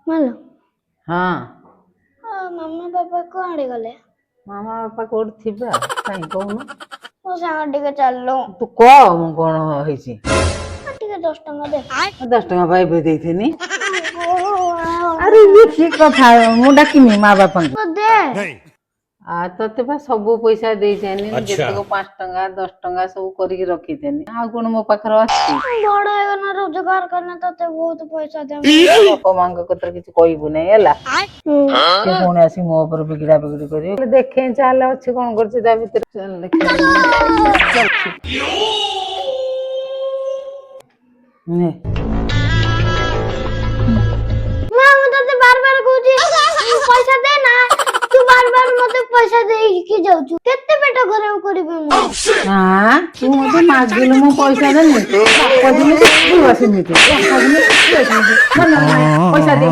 मालो हाँ mummy papa कुआड़े गले मामा बापा कोड थिबा काई कहून मो सांग टिके चलो तू कह मु कोन होइछि टिके 10 टका दे 10 टका पाइबे देइथिनी अरे ये की कथा मु डाकिनी माँ बापा दे आ तते बा सब पैसा देइ छेनी जतको 5 टका 10 टका सब करिक रखी देनी आ कोन मो पाखर अछि बड़ हेगना रोजगार करना तते बहुत पैसा दे बापा मांग कतर किछ कहबू नै हला से कोन आसी मो ऊपर बिगड़ा बिगड़ी करी देखे चाल अछि कोन करछि ता भीतर चल देखे ने मां मु तते बार-बार कहूची पैसा दे ना तू बार-बार मते पैसा दे की जाउछु केते बेटा घरे करबे मु हां तू मते मागिल मु पैसा देनी पैसा दे पैसा दे